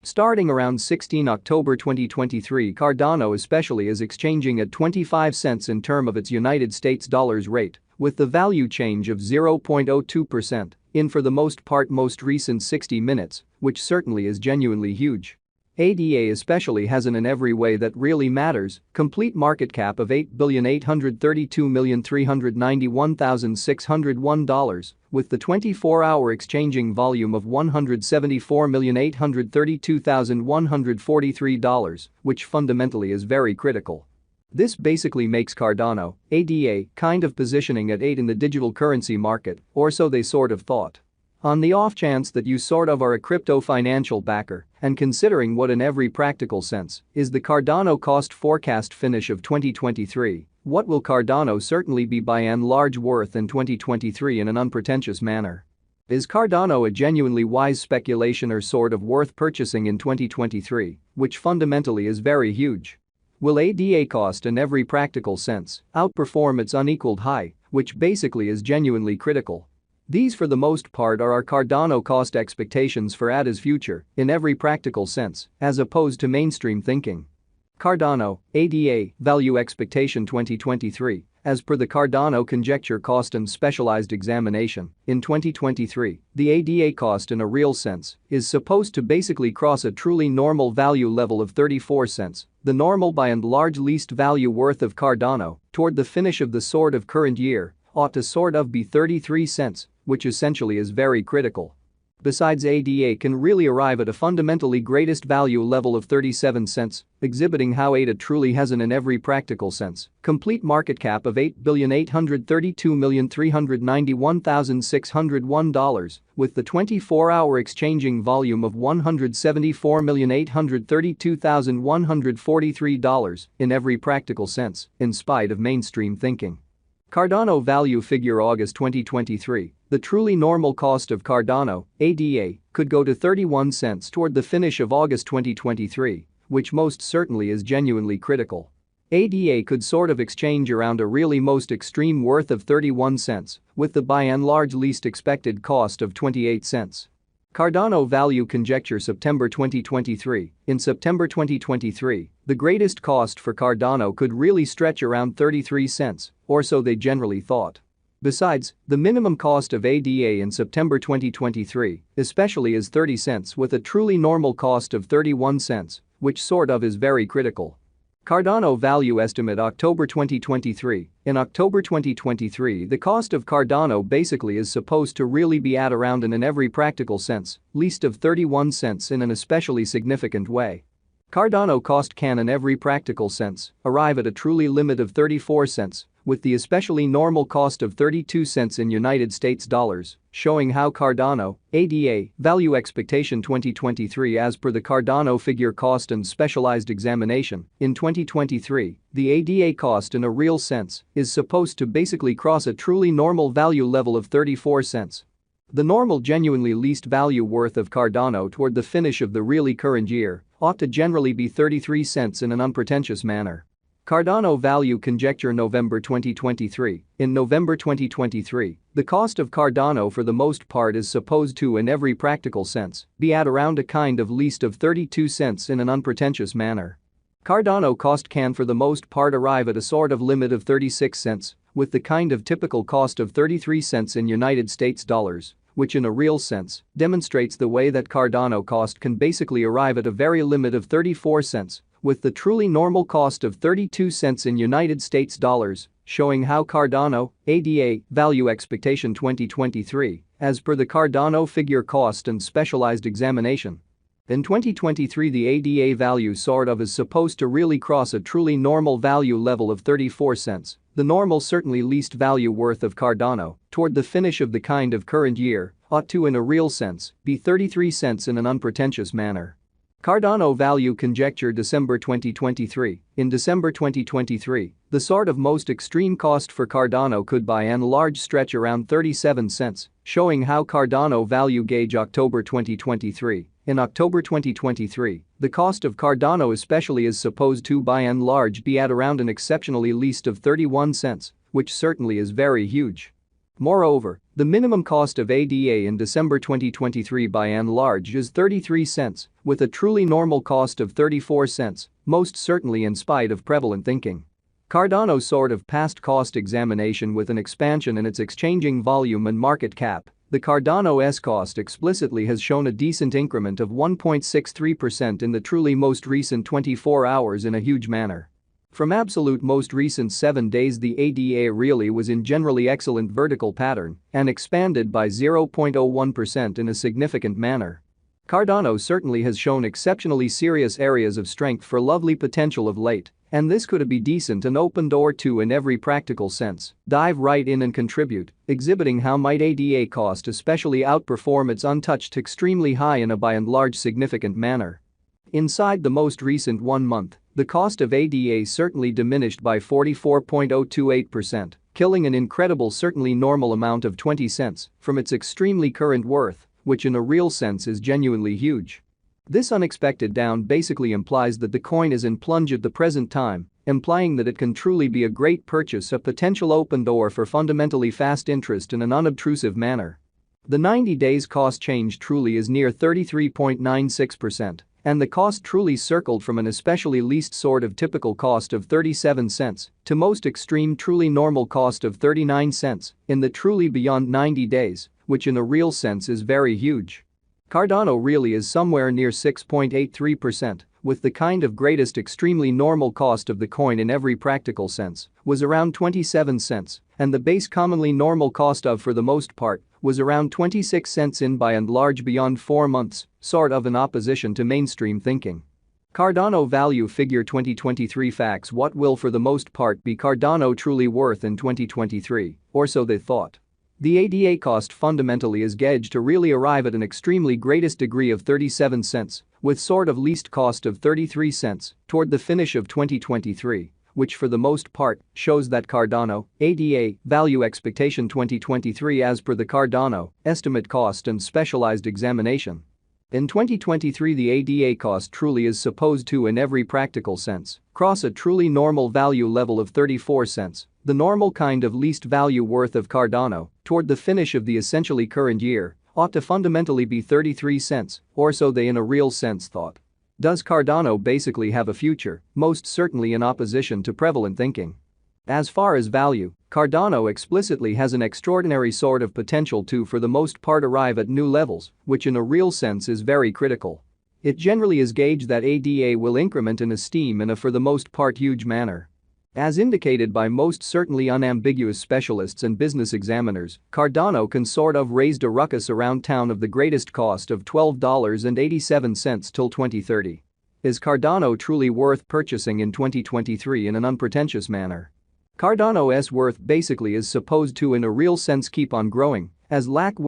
Starting around 16 October 2023, Cardano especially is exchanging at 25 cents in term of its United States dollars rate, with the value change of 0.02% in for the most part most recent 60 minutes, which certainly is genuinely huge. ADA especially has in every way that really matters, complete market cap of $8,832,391,601, with the 24-hour exchanging volume of $174,832,143, which fundamentally is very critical. This basically makes Cardano, ADA, kind of positioning at 8 in the digital currency market, or so they sort of thought. On the off chance that you sort of are a crypto financial backer, and considering what in every practical sense is the Cardano cost forecast finish of 2023, what will Cardano certainly be by and large worth in 2023 in an unpretentious manner? Is Cardano a genuinely wise speculation or sort of worth purchasing in 2023, which fundamentally is very huge? Will ADA cost in every practical sense outperform its unequaled high, which basically is genuinely critical? These for the most part are our Cardano cost expectations for ADA's future, in every practical sense, as opposed to mainstream thinking. Cardano, ADA, value expectation 2023, as per the Cardano conjecture cost and specialized examination, in 2023, the ADA cost in a real sense is supposed to basically cross a truly normal value level of 34 cents, the normal by and large least value worth of Cardano, toward the finish of the sort of current year, ought to sort of be 33 cents, which essentially is very critical. Besides, ADA can really arrive at a fundamentally greatest value level of 37 cents, exhibiting how ADA truly has in every practical sense complete market cap of $8,832,391,601, with the 24-hour exchanging volume of $174,832,143 in every practical sense, in spite of mainstream thinking. Cardano value figure August 2023, the truly normal cost of Cardano, ADA, could go to 31 cents toward the finish of August 2023, which most certainly is genuinely critical. ADA could sort of exchange around a really most extreme worth of 31 cents, with the by and large least expected cost of 28 cents. Cardano value conjecture September 2023, in September 2023, the greatest cost for Cardano could really stretch around 33 cents, or so they generally thought. Besides, the minimum cost of ADA in September 2023 especially is 30 cents with a truly normal cost of 31 cents, which sort of is very critical. Cardano value estimate October 2023, in October 2023 the cost of Cardano basically is supposed to really be at around in every practical sense, least of 31 cents in an especially significant way. Cardano cost can in every practical sense arrive at a truly limit of 34 cents, with the especially normal cost of 32 cents in United States dollars, showing how Cardano, ADA, value expectation 2023 as per the Cardano figure cost and specialized examination, in 2023, the ADA cost in a real sense is supposed to basically cross a truly normal value level of 34 cents. The normal genuinely least value worth of Cardano toward the finish of the really current year ought to generally be 33 cents in an unpretentious manner. Cardano value conjecture November 2023, in November 2023, the cost of Cardano for the most part is supposed to in every practical sense be at around a kind of least of 32 cents in an unpretentious manner. Cardano cost can for the most part arrive at a sort of limit of 36 cents, with the kind of typical cost of 33 cents in United States dollars, which in a real sense demonstrates the way that Cardano cost can basically arrive at a very limit of 34 cents, with the truly normal cost of 32 cents in United States dollars, showing how Cardano, ADA, value expectation 2023, as per the Cardano figure cost and specialized examination. In 2023 the ADA value sort of is supposed to really cross a truly normal value level of 34 cents, the normal certainly least value worth of Cardano, toward the finish of the kind of current year, ought to in a real sense be 33 cents in an unpretentious manner. Cardano value conjecture December 2023, in December 2023, the sort of most extreme cost for Cardano could by and large stretch around 37 cents, showing how Cardano value gauge October 2023. In October 2023, the cost of Cardano especially is supposed to by and large be at around an exceptionally least of 31 cents, which certainly is very huge. Moreover, The minimum cost of ADA in December 2023 by and large is 33 cents, with a truly normal cost of 34 cents, most certainly in spite of prevalent thinking. Cardano sort of passed cost examination with an expansion in its exchanging volume and market cap. The Cardano's cost explicitly has shown a decent increment of 1.63% in the truly most recent 24 hours in a huge manner. From absolute most recent 7 days, the ADA really was in generally excellent vertical pattern and expanded by 0.01% in a significant manner. Cardano certainly has shown exceptionally serious areas of strength for lovely potential of late, and this could be decent an open door to in every practical sense. Dive right in and contribute, exhibiting how might ADA cost especially outperform its untouched extremely high in a by and large significant manner. Inside the most recent 1 month, the cost of ADA certainly diminished by 44.028%, killing an incredible certainly normal amount of 20 cents from its extremely current worth, which in a real sense is genuinely huge. This unexpected down basically implies that the coin is in plunge at the present time, implying that it can truly be a great purchase, a potential open door for fundamentally fast interest in an unobtrusive manner. The 90 days cost change truly is near 33.96%, and the cost truly circled from an especially least sort of typical cost of 37 cents to most extreme truly normal cost of 39 cents in the truly beyond 90 days, which in a real sense is very huge. Cardano really is somewhere near 6.83%, with the kind of greatest extremely normal cost of the coin in every practical sense was around 27 cents, and the base commonly normal cost of for the most part was around 26 cents in by and large beyond 4 months, sort of in opposition to mainstream thinking. Cardano value figure 2023 facts. What will for the most part be Cardano truly worth in 2023, or so they thought. The ADA cost fundamentally is gauged to really arrive at an extremely greatest degree of 37 cents, with sort of least cost of 33 cents toward the finish of 2023, which for the most part shows that Cardano ADA value expectation 2023 as per the Cardano estimate cost and specialized examination. In 2023 the ADA cost truly is supposed to in every practical sense cross a truly normal value level of 34 cents, the normal kind of least value worth of Cardano toward the finish of the essentially current year ought to fundamentally be 33 cents, or so they in a real sense thought. Does Cardano basically have a future? Most certainly in opposition to prevalent thinking. As far as value, Cardano explicitly has an extraordinary sort of potential to for the most part arrive at new levels, which in a real sense is very critical. It generally is gauged that ADA will increment in esteem in a for the most part huge manner. As indicated by most certainly unambiguous specialists and business examiners, Cardano can sort of raised a ruckus around town of the greatest cost of $12.87 till 2030. Is Cardano truly worth purchasing in 2023 in an unpretentious manner? Cardano's worth basically is supposed to in a real sense keep on growing, as lack